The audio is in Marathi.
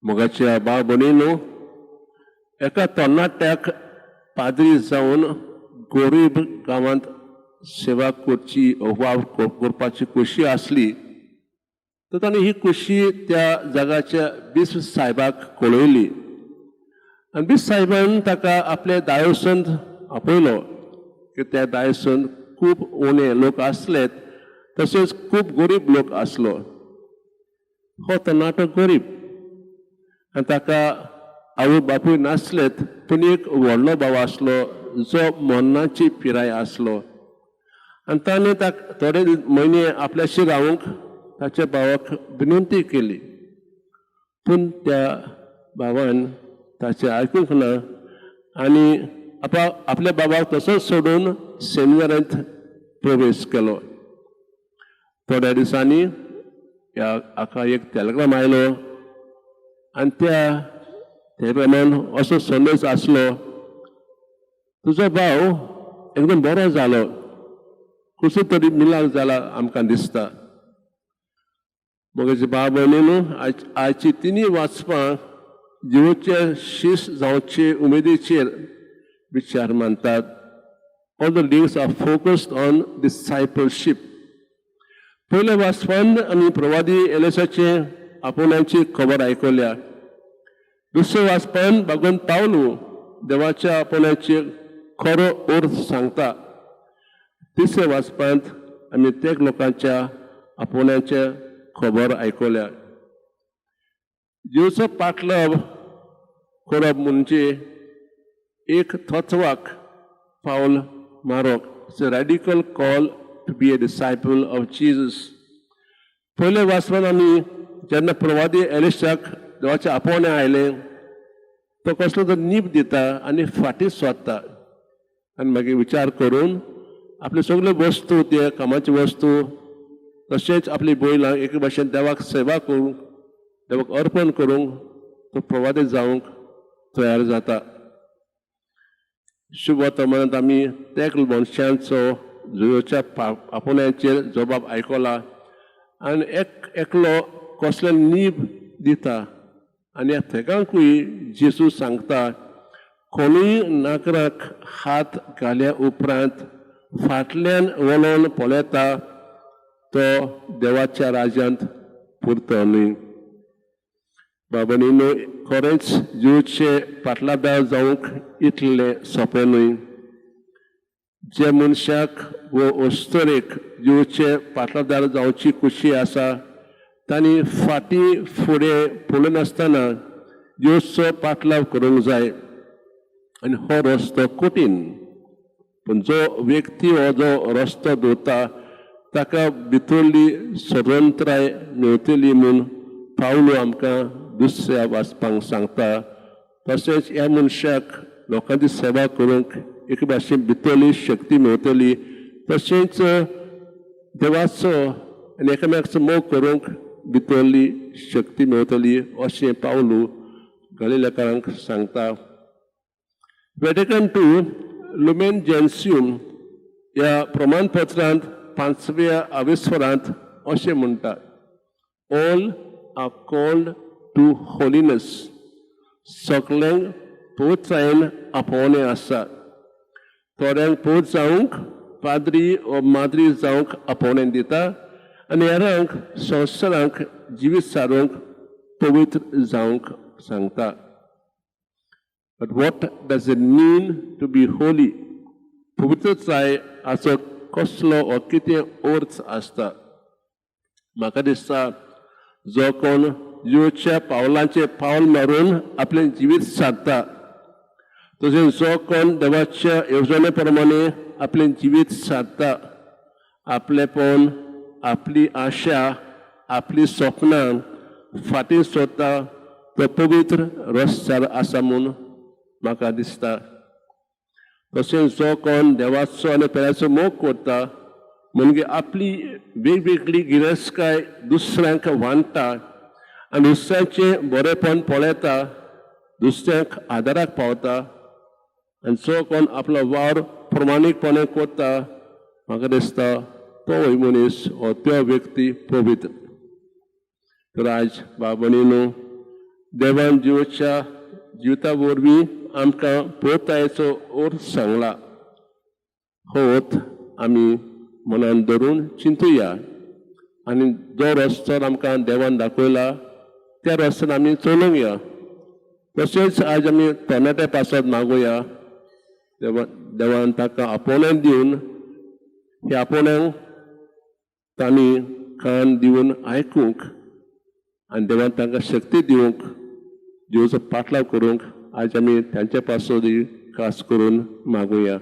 मोगाच्या भाव भयणीनो, एका तरणाट्याक पाद्री जावन गरीब गांवांत सेवा करची करपाची खोशी आसली तर ताणें ही खोशी त्या जागाच्या बीस साहेबाक कळयली आनी बीस साहेबान ताका आपले दायसंत आपयलो की त्या दायसंत खूब उणे लोक आसलेत तशेंच खूब गरीब लोक आसलो. हो तरणाटो गरीब आनी ताका आवय बापूय नासलेत पूण एक व्हडलो भाव आसलो जो मरणाची पिराय आसलो आनी ताणें थोडे म्हयने आपल्याशी रावूंक ताच्या भावाक विनंती केली पूण त्या भावान ताचें आयकूंक ना आनी आपल्या बाबाक तसोच सोडून सेमिनारांत प्रवेश केलो. थोड्या दिसांनी हाका एक टॅलिग्राम आयलो आनी त्या प्रमाण असो संदेश आसलो, तुजो भाव एकदम बरो जालो, कसो तरी मिलाक जाला आमकां दिसता. म्हजे भाव भयणीनो, आयची तिनी वाचपां जिवोचे शीश जावचे उमेदीचेर विचार मानतात. All the leaves are focused on discipleship. पयल्या वाचपान आमी प्रवादी एलिसाचे आपोवण्याची खबर आयकल्या. दुसऱ्या वाचपान भगवान पावलो देवाच्या आपोवण्याचे खरो अर्थ सांगता. तिसऱ्या वाचपांत आमी तेग लोकांच्या आपोवण्याचे खबर आयकल्या. जीवचो पाटलाव करप म्हणजे एक तत्वाक पावल मारप. It's a radical call to be a disciple of Jesus. पयले वाचपान आमी जेन्ना प्रवादी एलिशाक देवाचे आपोवणे आयले तो कसलो तो नीप दिता आनी फाटीं सोदता आनी मागीर विचार करून आपल्यो सगल्यो वस्तू ते कामाच्यो वस्तू तशेंच आपली बैलां एके भाशेन देवाक सेवा करूंक देवाक अर्पण करूंक तो प्रवादी जावंक तयार जाता. शुभ वर्तमानांत आमी तेग मनशांचो जुयोच्या आपोवण्याचेर जबाब आयकला आनी एकलो कसले नीब दिता आनी तेगांकूय जेजू सांगता, कोणूय नागराक हात घाल्या उपरांत फाटल्यान वळोन पळयता तो देवाच्या राज्यांत पुरतो न्ही. बाबनीनो, खरेंच जीवचे पाटलादार जावंक इतले सोंपें न्हय. जे मनशाक वो अस्तरेक जीवचे पाटलादार जावची खुशी आसा तांणी फाटीं फुडें पळोवनासतना जीवचो पाटलाव करूंक जाय आनी हो रस्तो कठीण पूण जो व्यक्ती हो जो रस्तो धरता ताका भितरली स्वतंत्राय मेळटली म्हूण पावलो आमकां दुसऱ्या वाचपाक सांगता. तशेंच ह्या मनशाक लोकांची सेवा करूंक एक भाशेन भितरली शक्ती मेळटली. तशेंच देवाचो आनी एकामेकाचो मोग करूंक भितरली शक्ती मेळटली अशें पावलो गलिलेकारांक सांगता. वेटिकन II लुमेन जेन्सियम ह्या प्रमाणपत्रांत 5व्या आविस्वरांत अशें म्हणटा, all are called to holiness. सगल्यांक पवित्रायेन आपोवणें आसा. थोड्यांक पवित्र जावंक पाद्री वा माद्री जावंक आपोवणें दिता आनी हेरांक संवसारांक जिवीत सारूंक पवित्र जावंक सांगता. But what does it mean to be holy? पवित्रताय हाचो कसलो वा कितें अर्थ आसता? म्हाका दिसता जो कोण जीवच्या पावलांचे पावल मारून आपलें जिवीत सारता तशेंच जो कोण देवाच्या येवजणे प्रमाणे आपलें जिवीत सारता, आपलेपण, आपली आशा, आपली स्वप्नां फाटीं सोडटा तो पवित्र रस्त्यार आसा म्हूण म्हाका दिसता. तशेंच जो कोण देवाचो आनी पेड्याचो मोग करता म्हणजे आपली वेगवेगळी गिरेस्तकाय दुसऱ्यांक वांटता आनी दुसऱ्यांचें बरेपण पळयता, दुसऱ्यांक आदाराक पावता आनी जो कोण आपलो वावर प्रमाणीकपणे करता म्हाका दिसता तो मनीस हो त्यो व्यक्ती पवित्र. तर आज बाबनीनो देवान जिवच्या जिविता वरवीं आमकां पोतायचो अर्थ सांगला हो अर्थ आमी मनान धरून चिंतुया आनी जो रस्तो आमकां देवान दाखयला त्या रस्त्यान आमी चलूंक या. तशेंच आज आमी तरणाटे पासत मागुया देवान ताका आपोवणें दिवन हे आपोवण्यांक तांणी कान दिवन आयकूंक आनी देवान तांकां शक्ती दिवंक देवाचो पाटलाव करूंक आज आमी तांचे पासत खास करून मागुया.